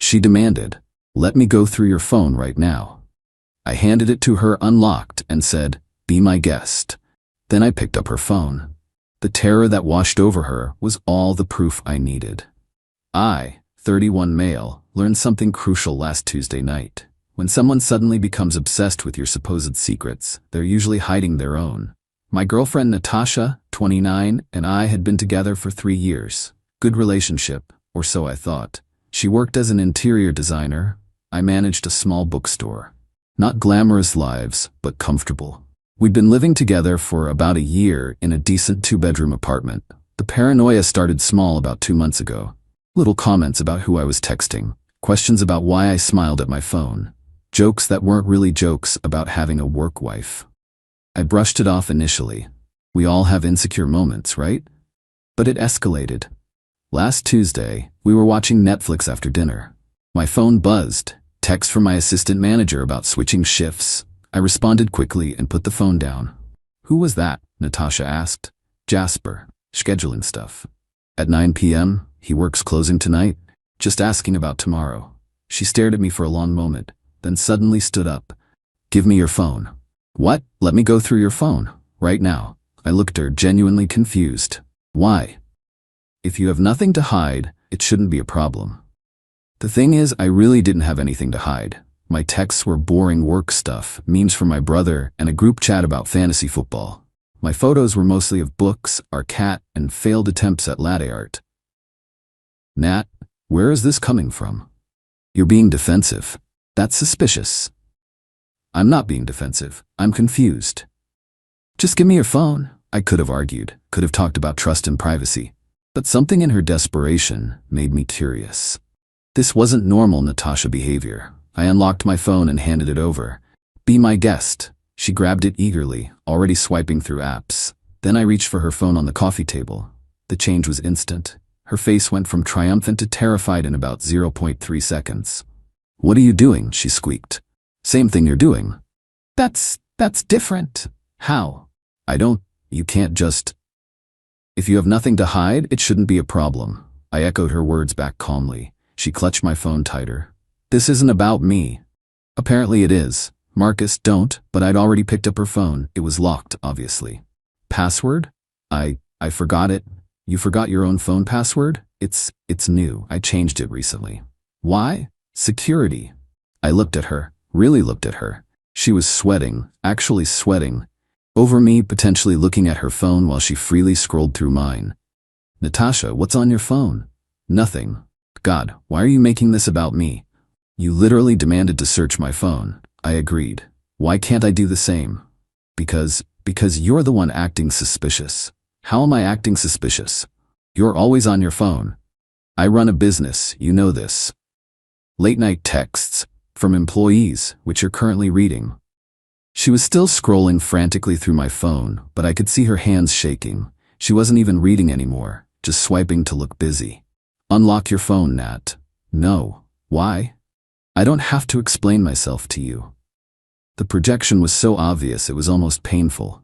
She demanded. "Let me go through your phone right now." I handed it to her unlocked and said, "Be my guest." Then I picked up her phone. The terror that washed over her was all the proof I needed. I, 31 male, learned something crucial last Tuesday night. When someone suddenly becomes obsessed with your supposed secrets, they're usually hiding their own. My girlfriend Natasha, 29, and I had been together for 3 years. Good relationship, or so I thought. She worked as an interior designer. I managed a small bookstore. Not glamorous lives, but comfortable. We'd been living together for about a year in a decent 2-bedroom apartment. The paranoia started small about 2 months ago. Little comments about who I was texting, questions about why I smiled at my phone, jokes that weren't really jokes about having a work wife. I brushed it off initially. We all have insecure moments, right? But it escalated. Last Tuesday, we were watching Netflix after dinner. My phone buzzed. Text from my assistant manager about switching shifts. I responded quickly and put the phone down. "Who was that?" Natasha asked. "Jasper. Scheduling stuff. At 9 p.m., he works closing tonight. Just asking about tomorrow." She stared at me for a long moment, then suddenly stood up. "Give me your phone." "What? Let me go through your phone. Right now." I looked at her, genuinely confused. "Why?" "If you have nothing to hide, it shouldn't be a problem." The thing is, I really didn't have anything to hide. My texts were boring work stuff, memes from my brother, and a group chat about fantasy football. My photos were mostly of books, our cat, and failed attempts at latte art. "Nat, where is this coming from? You're being defensive. That's suspicious." "I'm not being defensive. I'm confused." "Just give me your phone," I could have argued, could have talked about trust and privacy. But something in her desperation made me curious. This wasn't normal Natasha behavior. I unlocked my phone and handed it over. "Be my guest." She grabbed it eagerly, already swiping through apps. Then I reached for her phone on the coffee table. The change was instant. Her face went from triumphant to terrified in about 0.3 seconds. "What are you doing?" she squeaked. "Same thing you're doing." That's different." "How?" You can't just." "If you have nothing to hide, it shouldn't be a problem." I echoed her words back calmly. She clutched my phone tighter. "This isn't about me." "Apparently it is. Marcus, don't," but I'd already picked up her phone. It was locked, obviously. "Password?" I forgot it." "You forgot your own phone password?" It's new. I changed it recently." "Why?" "Security." I looked at her, really looked at her. She was sweating, actually sweating, over me, potentially looking at her phone while she freely scrolled through mine. "Natasha, what's on your phone?" "Nothing." "God, why are you making this about me?" "You literally demanded to search my phone." I agreed. "Why can't I do the same?" Because you're the one acting suspicious." "How am I acting suspicious?" "You're always on your phone." "I run a business, you know this." "Late night texts from employees, which you're currently reading." She was still scrolling frantically through my phone, but I could see her hands shaking. She wasn't even reading anymore, just swiping to look busy. "Unlock your phone, Nat." "No." "Why?" "I don't have to explain myself to you." The projection was so obvious it was almost painful.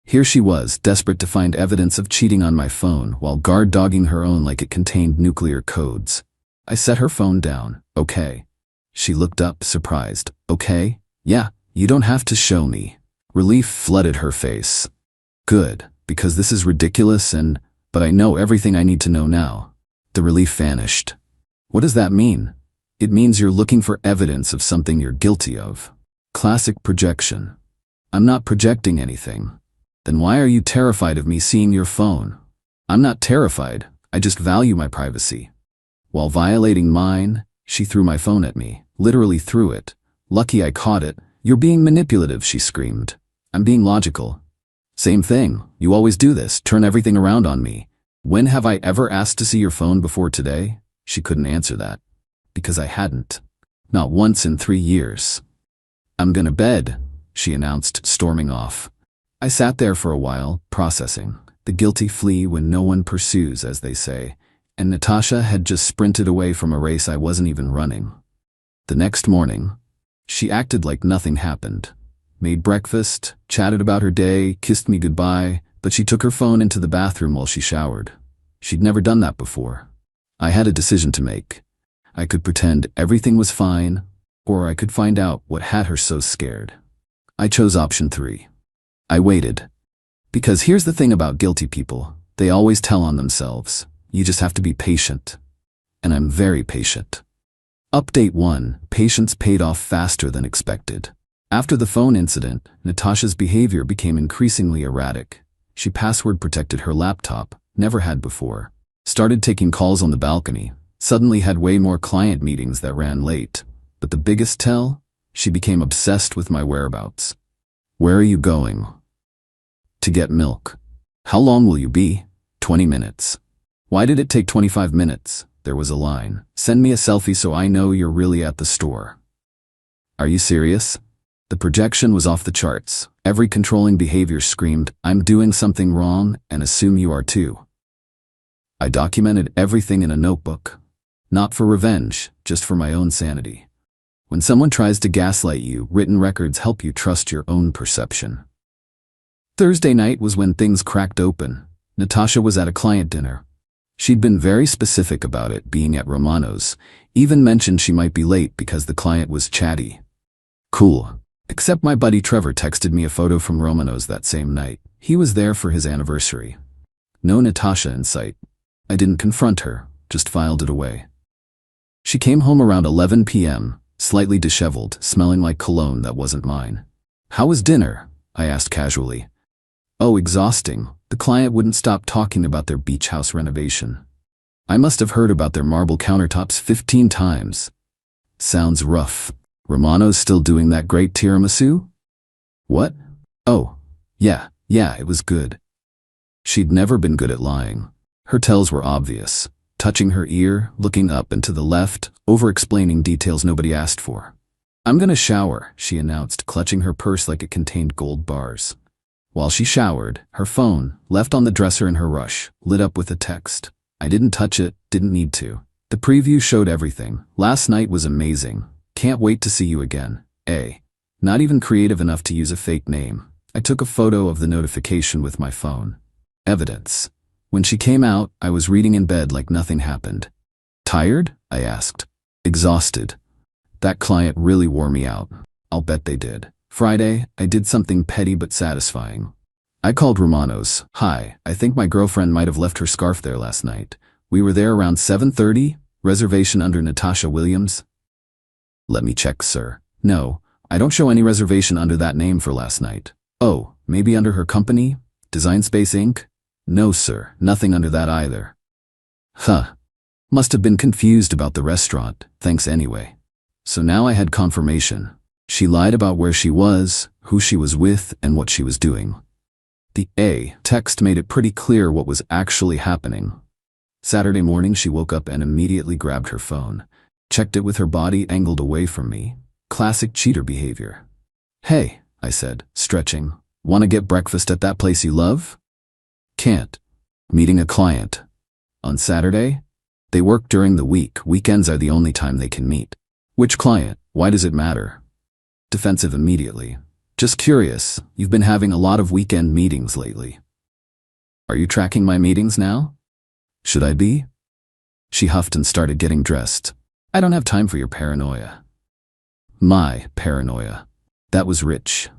Here she was, desperate to find evidence of cheating on my phone, while guard-dogging her own like it contained nuclear codes. I set her phone down. "Okay." She looked up, surprised. "Okay? Yeah, you don't have to show me." Relief flooded her face. "Good, because this is ridiculous but I know everything I need to know now." The relief vanished. "What does that mean?" "It means you're looking for evidence of something you're guilty of." Classic projection. "I'm not projecting anything." "Then why are you terrified of me seeing your phone?" "I'm not terrified, I just value my privacy." While violating mine, she threw my phone at me, literally threw it. Lucky I caught it. "You're being manipulative," she screamed. "I'm being logical." "Same thing, you always do this, turn everything around on me." "When have I ever asked to see your phone before today?" She couldn't answer that. Because I hadn't. Not once in 3 years. "I'm gonna bed," she announced, storming off. I sat there for a while, processing. The guilty flee when no one pursues, as they say, and Natasha had just sprinted away from a race I wasn't even running. The next morning, she acted like nothing happened. Made breakfast, chatted about her day, kissed me goodbye, but she took her phone into the bathroom while she showered. She'd never done that before. I had a decision to make. I could pretend everything was fine, or I could find out what had her so scared. I chose option 3. I waited. Because here's the thing about guilty people, they always tell on themselves. You just have to be patient. And I'm very patient. Update 1. Patience paid off faster than expected. After the phone incident, Natasha's behavior became increasingly erratic. She password protected her laptop, never had before. Started taking calls on the balcony. Suddenly had way more client meetings that ran late. But the biggest tell? She became obsessed with my whereabouts. Where are you going? To get milk. How long will you be? 20 minutes. Why did it take 25 minutes? There was a line. Send me a selfie so I know you're really at the store. Are you serious? The projection was off the charts. Every controlling behavior screamed, I'm doing something wrong and assume you are too. I documented everything in a notebook. Not for revenge, just for my own sanity. When someone tries to gaslight you, written records help you trust your own perception. Thursday night was when things cracked open. Natasha was at a client dinner. She'd been very specific about it being at Romano's, even mentioned she might be late because the client was chatty. Cool. Except my buddy Trevor texted me a photo from Romano's that same night. He was there for his anniversary. No Natasha in sight. I didn't confront her, just filed it away. She came home around 11 p.m., slightly disheveled, smelling like cologne that wasn't mine. How was dinner? I asked casually. Oh, exhausting. The client wouldn't stop talking about their beach house renovation. I must have heard about their marble countertops 15 times. Sounds rough. Romano's still doing that great tiramisu? What? Oh, yeah, it was good. She'd never been good at lying. Her tells were obvious. Touching her ear, looking up and to the left, over-explaining details nobody asked for. I'm gonna shower, she announced, clutching her purse like it contained gold bars. While she showered, her phone, left on the dresser in her rush, lit up with a text. I didn't touch it, didn't need to. The preview showed everything. Last night was amazing. Can't wait to see you again. A. Not even creative enough to use a fake name. I took a photo of the notification with my phone. Evidence. When she came out, I was reading in bed like nothing happened. Tired? I asked. Exhausted. That client really wore me out. I'll bet they did. Friday, I did something petty but satisfying. I called Romano's. Hi, I think my girlfriend might have left her scarf there last night. We were there around 7:30, reservation under Natasha Williams. Let me check, sir. No, I don't show any reservation under that name for last night. Oh, maybe under her company? Design Space Inc.? No, sir, nothing under that either. Huh. Must have been confused about the restaurant, thanks anyway. So now I had confirmation. She lied about where she was, who she was with, and what she was doing. The A text made it pretty clear what was actually happening. Saturday morning she woke up and immediately grabbed her phone. Checked it with her body angled away from me. Classic cheater behavior. Hey, I said, stretching. Wanna get breakfast at that place you love? Can't. Meeting a client. On Saturday? They work during the week. Weekends are the only time they can meet. Which client? Why does it matter? Defensive immediately. Just curious, you've been having a lot of weekend meetings lately. Are you tracking my meetings now? Should I be? She huffed and started getting dressed. I don't have time for your paranoia. My paranoia. That was rich.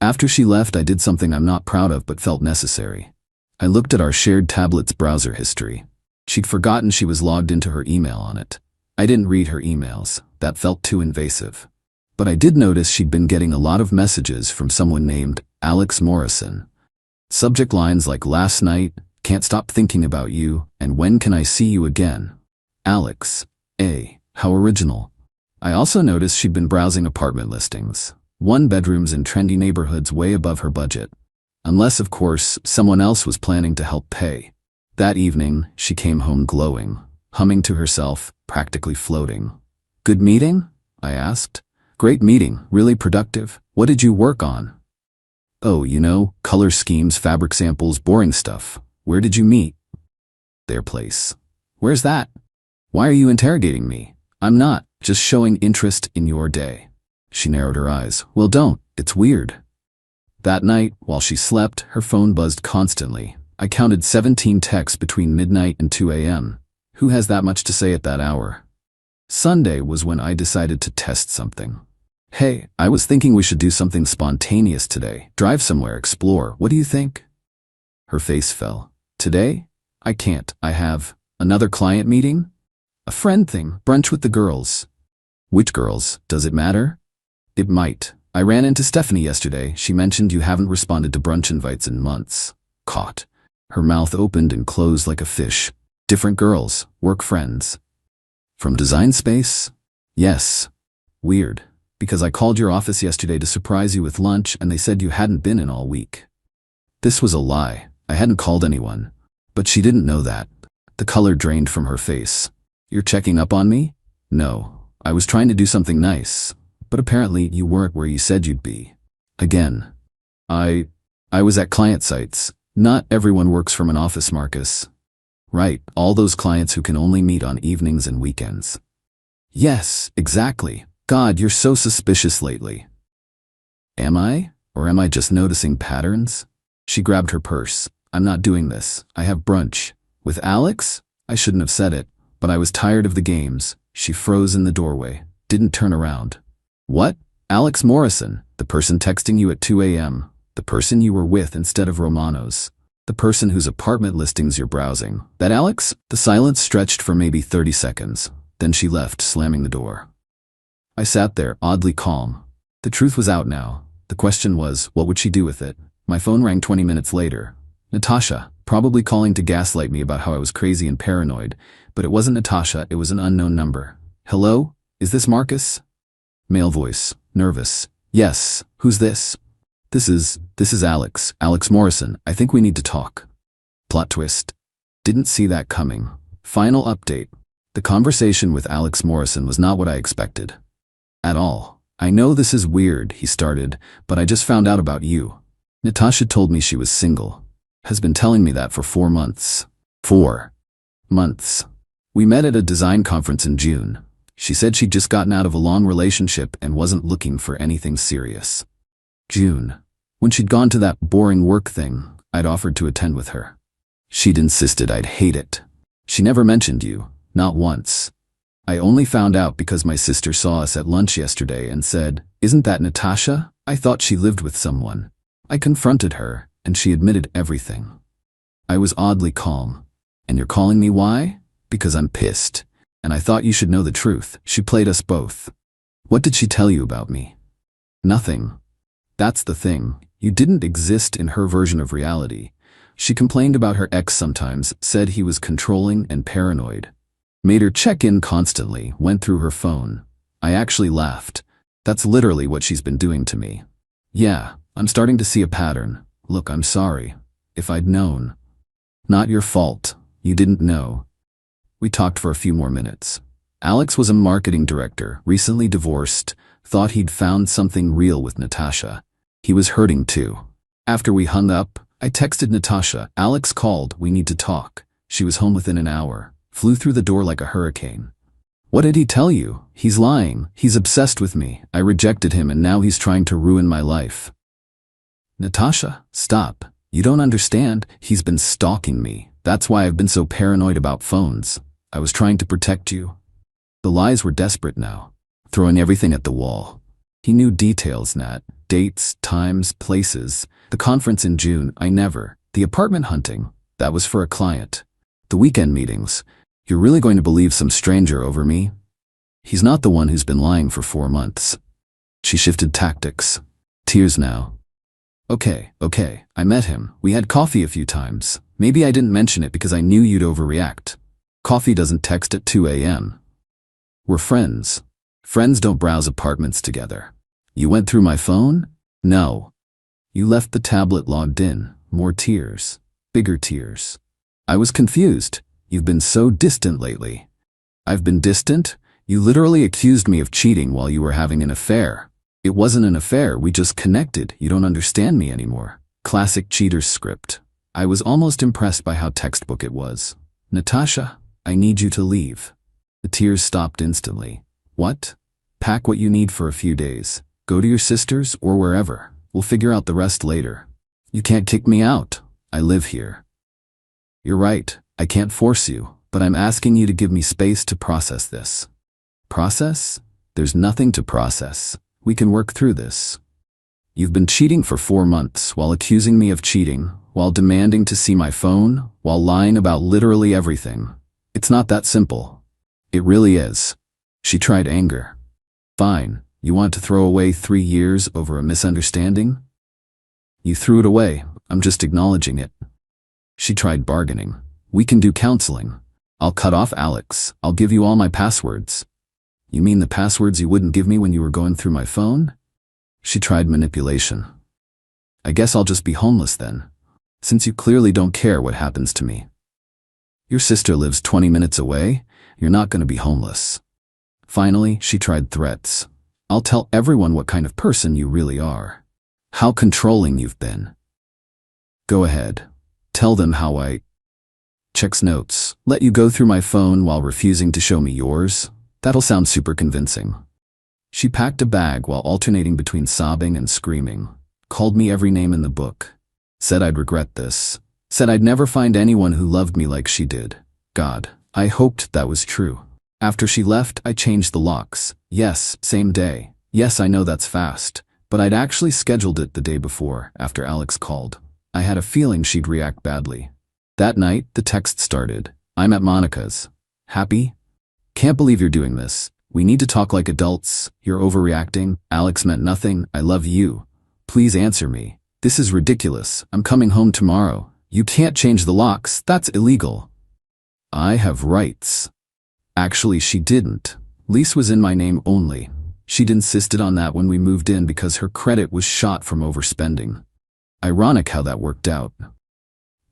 After she left, I did something I'm not proud of but felt necessary. I looked at our shared tablet's browser history. She'd forgotten she was logged into her email on it. I didn't read her emails. That felt too invasive. But I did notice she'd been getting a lot of messages from someone named Alex Morrison. Subject lines like last night, can't stop thinking about you, and when can I see you again? Alex. A. How original. I also noticed she'd been browsing apartment listings. 1-bedrooms in trendy neighborhoods way above her budget. Unless, of course, someone else was planning to help pay. That evening, she came home glowing, humming to herself, practically floating. Good meeting? I asked. Great meeting, really productive. What did you work on? Oh, you know, color schemes, fabric samples, boring stuff. Where did you meet? Their place. Where's that? Why are you interrogating me? I'm not, just showing interest in your day. She narrowed her eyes. Well, don't, it's weird. That night, while she slept, her phone buzzed constantly. I counted 17 texts between midnight and 2 a.m. Who has that much to say at that hour? Sunday was when I decided to test something. Hey, I was thinking we should do something spontaneous today. Drive somewhere, explore. What do you think? Her face fell. Today? I can't. I have another client meeting? A friend thing. Brunch with the girls. Which girls? Does it matter? It might. I ran into Stephanie yesterday. She mentioned you haven't responded to brunch invites in months. Caught. Her mouth opened and closed like a fish. Different girls. Work friends. From Design Space? Yes. Weird. Because I called your office yesterday to surprise you with lunch and they said you hadn't been in all week. This was a lie. I hadn't called anyone. But she didn't know that. The color drained from her face. You're checking up on me? No. I was trying to do something nice. But apparently you weren't where you said you'd be. Again. I was at client sites. Not everyone works from an office, Marcus. Right, all those clients who can only meet on evenings and weekends. Yes, exactly. God, you're so suspicious lately. Am I? Or am I just noticing patterns? She grabbed her purse. I'm not doing this. I have brunch. With Alex? I shouldn't have said it, but I was tired of the games. She froze in the doorway, didn't turn around. What? Alex Morrison, the person texting you at 2 a.m., the person you were with instead of Romano's, the person whose apartment listings you're browsing. That Alex? The silence stretched for maybe 30 seconds. Then she left, slamming the door. I sat there, oddly calm. The truth was out now. The question was, what would she do with it? My phone rang 20 minutes later. Natasha, probably calling to gaslight me about how I was crazy and paranoid. But it wasn't Natasha, it was an unknown number. Hello? Is this Marcus? Male voice, nervous. Yes, who's this? This is Alex Morrison. I think we need to talk. Plot twist. Didn't see that coming. Final update. The conversation with Alex Morrison was not what I expected. At all. I know this is weird, he started, but I just found out about you. Natasha told me she was single. Has been telling me that for 4 months. 4 months. We met at a design conference in June. She said she'd just gotten out of a long relationship and wasn't looking for anything serious. June. When she'd gone to that boring work thing, I'd offered to attend with her. She'd insisted I'd hate it. She never mentioned you, not once. I only found out because my sister saw us at lunch yesterday and said, "Isn't that Natasha? I thought she lived with someone." I confronted her, and she admitted everything. I was oddly calm. And you're calling me why? Because I'm pissed. And I thought you should know the truth. She played us both. What did she tell you about me? Nothing. That's the thing. You didn't exist in her version of reality. She complained about her ex sometimes, said he was controlling and paranoid. Made her check in constantly, went through her phone. I actually laughed. That's literally what she's been doing to me. Yeah, I'm starting to see a pattern. Look, I'm sorry. If I'd known. Not your fault. You didn't know. We talked for a few more minutes. Alex was a marketing director, recently divorced, thought he'd found something real with Natasha. He was hurting too. After we hung up, I texted Natasha. Alex called, we need to talk. She was home within an hour. Flew through the door like a hurricane. What did he tell you? He's lying. He's obsessed with me. I rejected him and now he's trying to ruin my life. Natasha, stop. You don't understand. He's been stalking me. That's why I've been so paranoid about phones. I was trying to protect you. The lies were desperate now. Throwing everything at the wall. He knew details, Nat. Dates, times, places. The conference in June, the apartment hunting, that was for a client. The weekend meetings. You're really going to believe some stranger over me? He's not the one who's been lying for 4 months. She shifted tactics. Tears now. Okay, I met him. We had coffee a few times. Maybe I didn't mention it because I knew you'd overreact. Coffee doesn't text at 2 a.m. We're friends. Friends don't browse apartments together. You went through my phone? No. You left the tablet logged in. More tears. Bigger tears. I was confused. You've been so distant lately. I've been distant? You literally accused me of cheating while you were having an affair. It wasn't an affair, we just connected. You don't understand me anymore. Classic cheater's script. I was almost impressed by how textbook it was. Natasha, I need you to leave. The tears stopped instantly. What? Pack what you need for a few days. Go to your sister's or wherever. We'll figure out the rest later. You can't kick me out. I live here. You're right. I can't force you, but I'm asking you to give me space to process this. Process? There's nothing to process. We can work through this. You've been cheating for 4 months while accusing me of cheating, while demanding to see my phone, while lying about literally everything. It's not that simple. It really is. She tried anger. Fine, you want to throw away 3 years over a misunderstanding? You threw it away, I'm just acknowledging it. She tried bargaining. We can do counseling. I'll cut off Alex, I'll give you all my passwords. You mean the passwords you wouldn't give me when you were going through my phone? She tried manipulation. I guess I'll just be homeless then, since you clearly don't care what happens to me. Your sister lives 20 minutes away, you're not going to be homeless. Finally, she tried threats. I'll tell everyone what kind of person you really are. How controlling you've been. Go ahead. Tell them how I checks notes, let you go through my phone while refusing to show me yours. That'll sound super convincing. She packed a bag while alternating between sobbing and screaming, called me every name in the book, said I'd regret this, said I'd never find anyone who loved me like she did. God, I hoped that was true. After she left, I changed the locks. Yes, same day. Yes, I know that's fast, but I'd actually scheduled it the day before, after Alex called. I had a feeling she'd react badly. That night, the text started. I'm at Monica's. Happy? Can't believe you're doing this. We need to talk like adults. You're overreacting. Alex meant nothing. I love you. Please answer me. This is ridiculous. I'm coming home tomorrow. You can't change the locks. That's illegal. I have rights. Actually, she didn't. Lease was in my name only. She'd insisted on that when we moved in because her credit was shot from overspending. Ironic how that worked out.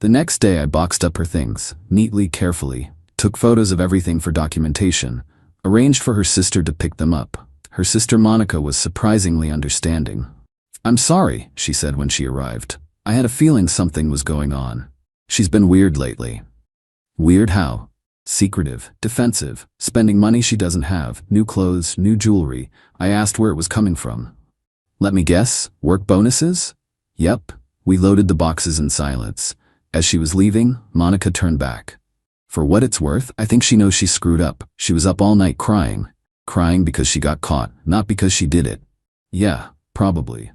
The next day I boxed up her things, neatly, carefully, took photos of everything for documentation, arranged for her sister to pick them up. Her sister Monica was surprisingly understanding. I'm sorry, she said when she arrived. I had a feeling something was going on. She's been weird lately. Weird how? Secretive, defensive, spending money she doesn't have, new clothes, new jewelry. I asked where it was coming from. Let me guess, work bonuses? Yep. We loaded the boxes in silence. As she was leaving, Monica turned back. For what it's worth, I think she knows she screwed up. She was up all night crying. Crying because she got caught, not because she did it. Yeah, probably.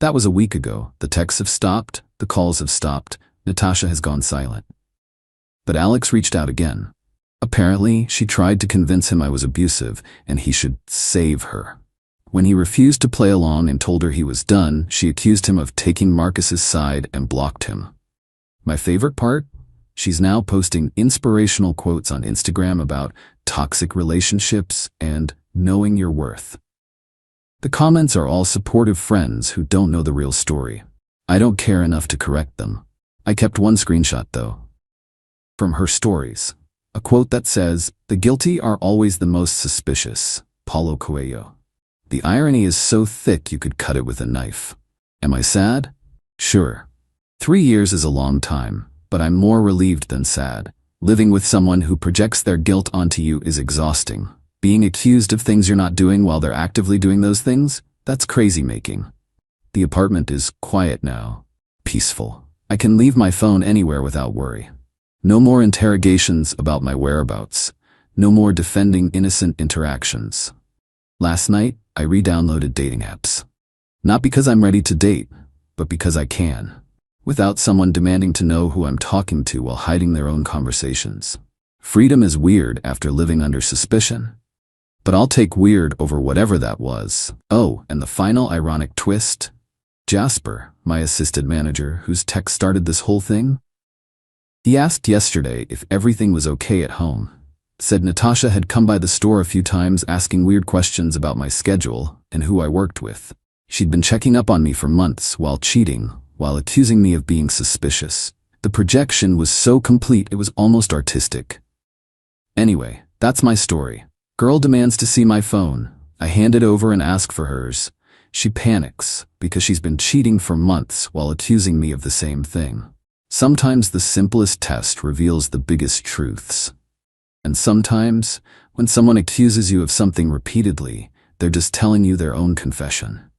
That was a week ago. The texts have stopped, the calls have stopped, Natasha has gone silent. But Alex reached out again. Apparently, she tried to convince him I was abusive and he should save her. When he refused to play along and told her he was done, she accused him of taking Marcus's side and blocked him. My favorite part? She's now posting inspirational quotes on Instagram about toxic relationships and knowing your worth. The comments are all supportive friends who don't know the real story. I don't care enough to correct them. I kept one screenshot though. From her stories. A quote that says, "The guilty are always the most suspicious." Paulo Coelho. The irony is so thick you could cut it with a knife. Am I sad? Sure. 3 years is a long time, but I'm more relieved than sad. Living with someone who projects their guilt onto you is exhausting. Being accused of things you're not doing while they're actively doing those things, that's crazy making. The apartment is quiet now. Peaceful. I can leave my phone anywhere without worry. No more interrogations about my whereabouts. No more defending innocent interactions. Last night, I re-downloaded dating apps. Not because I'm ready to date, but because I can. Without someone demanding to know who I'm talking to while hiding their own conversations. Freedom is weird after living under suspicion. But I'll take weird over whatever that was. Oh, and the final ironic twist? Jasper, my assistant manager, whose text started this whole thing? He asked yesterday if everything was okay at home. Said Natasha had come by the store a few times asking weird questions about my schedule and who I worked with. She'd been checking up on me for months while cheating, while accusing me of being suspicious. The projection was so complete it was almost artistic. Anyway, that's my story. Girl demands to see my phone. I hand it over and ask for hers. She panics because she's been cheating for months while accusing me of the same thing. Sometimes the simplest test reveals the biggest truths. And sometimes, when someone accuses you of something repeatedly, they're just telling you their own confession.